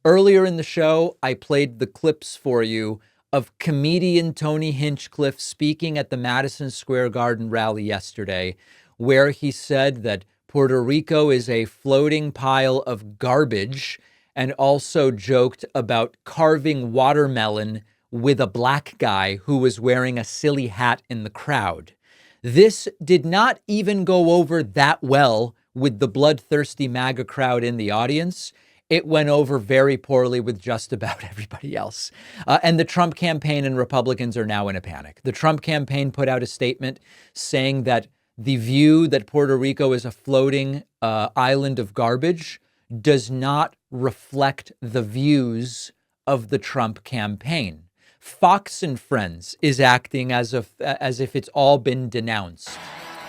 Earlier in the show, I played the clips for you of comedian Tony Hinchcliffe speaking at the Madison Square Garden rally yesterday, where he said that Puerto Rico is a floating pile of garbage, and also joked about carving watermelon with a black guy who was wearing a silly hat in the crowd. This did not even go over that well with the bloodthirsty MAGA crowd in the audience. It went over very poorly with just about everybody else. And the Trump campaign and Republicans are now in a panic. The Trump campaign put out a statement saying that the view that Puerto Rico is a floating island of garbage does not reflect the views of the Trump campaign. Fox and Friends is acting as if it's all been denounced.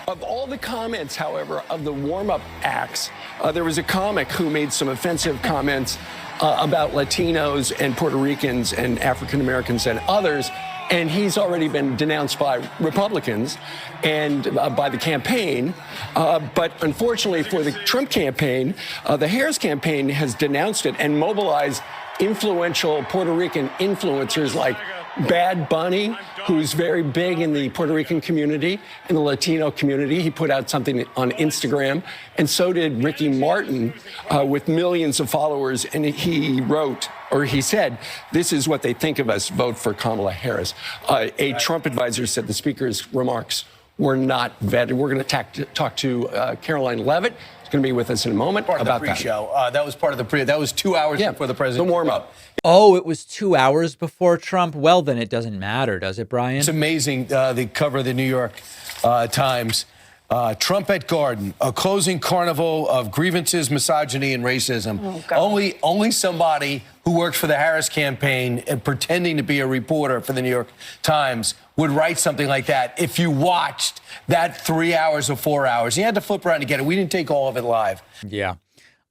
Of all the comments, however, of the warm-up acts, there was a comic who made some offensive comments about Latinos and Puerto Ricans and African Americans and others, and he's already been denounced by Republicans and by the campaign. But unfortunately for the Trump campaign, the Harris campaign has denounced it and mobilized influential Puerto Rican influencers like Bad Bunny, who's very big in the Puerto Rican community and the Latino community. He put out something on Instagram, and so did Ricky Martin with millions of followers. And he wrote, or he said, "This is what they think of us, vote for Kamala Harris." A Trump advisor said the speaker's remarks were not vetted. We're going to talk to Caroline Levitt. Going to be with us in a moment part about of the pre-show. That was part of the pre. That was 2 hours before the president. The warm up. Oh, it was 2 hours before Trump. Well, then it doesn't matter, does it, Brian? It's amazing. The cover of the New York Times. Trump at Garden, a closing carnival of grievances, misogyny, and racism. Oh, only somebody who works for the Harris campaign and pretending to be a reporter for the New York Times would write something like that if you watched that 3 hours or 4 hours. You had to flip around to get it. We didn't take all of it live. Yeah.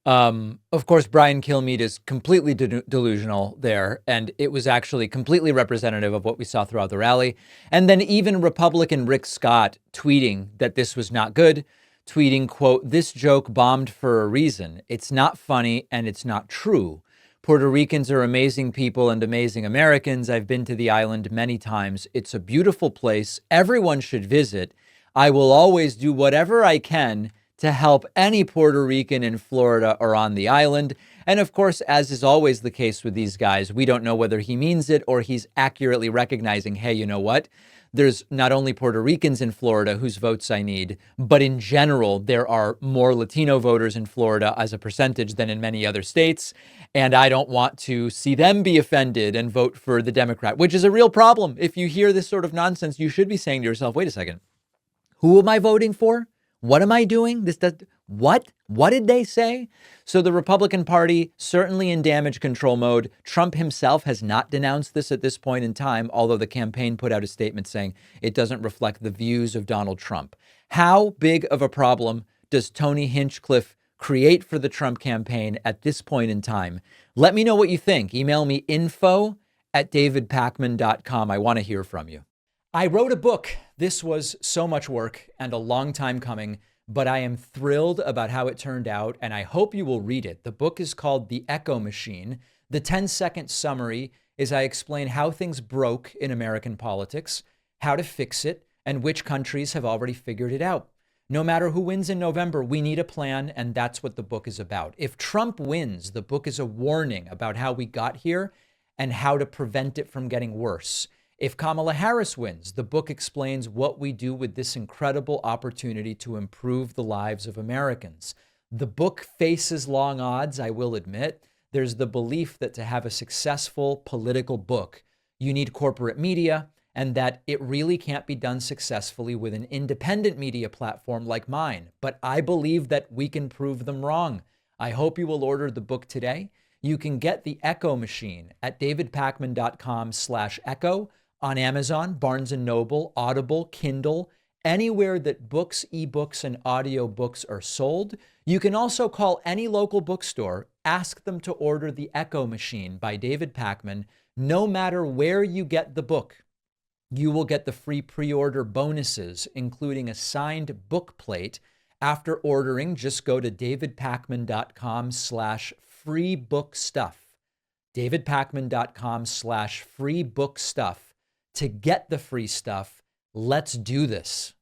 Of course, Brian Kilmeade is completely delusional there, and it was actually completely representative of what we saw throughout the rally. And then even Republican Rick Scott tweeting that this was not good, tweeting, quote, "This joke bombed for a reason. It's not funny and it's not true. Puerto Ricans are amazing people and amazing Americans. I've been to the island many times. It's a beautiful place. Everyone should visit. I will always do whatever I can to help any Puerto Rican in Florida or on the island." And of course, as is always the case with these guys, we don't know whether he means it or he's accurately recognizing, hey, you know what? There's not only Puerto Ricans in Florida whose votes I need, but in general, there are more Latino voters in Florida as a percentage than in many other states. And I don't want to see them be offended and vote for the Democrat, which is a real problem. If you hear this sort of nonsense, you should be saying to yourself, wait a second, who am I voting for? What am I doing? What? What did they say? So the Republican Party certainly in damage control mode. Trump himself has not denounced this at this point in time, although the campaign put out a statement saying it doesn't reflect the views of Donald Trump. How big of a problem does Tony Hinchcliffe create for the Trump campaign at this point in time? Let me know what you think. Email me info@davidpakman.com. I want to hear from you. I wrote a book. This was so much work and a long time coming, but I am thrilled about how it turned out, and I hope you will read it. The book is called The Echo Machine. The 10-second summary is I explain how things broke in American politics, how to fix it, and which countries have already figured it out. No matter who wins in November, we need a plan, and that's what the book is about. If Trump wins, the book is a warning about how we got here and how to prevent it from getting worse. If Kamala Harris wins, the book explains what we do with this incredible opportunity to improve the lives of Americans. The book faces long odds, I will admit. There's the belief that to have a successful political book, you need corporate media, and that it really can't be done successfully with an independent media platform like mine. But I believe that we can prove them wrong. I hope you will order the book today. You can get The Echo Machine at davidpakman.com/echo. on Amazon, Barnes & Noble, Audible, Kindle, anywhere that books, ebooks, and audiobooks are sold. You can also call any local bookstore, ask them to order The Echo Machine by David Pakman. No matter where you get the book, you will get the free pre-order bonuses, including a signed book plate. After ordering, just go to davidpakman.com/freebookstuff. davidpakman.com/free book stuff to get the free stuff. Let's do this.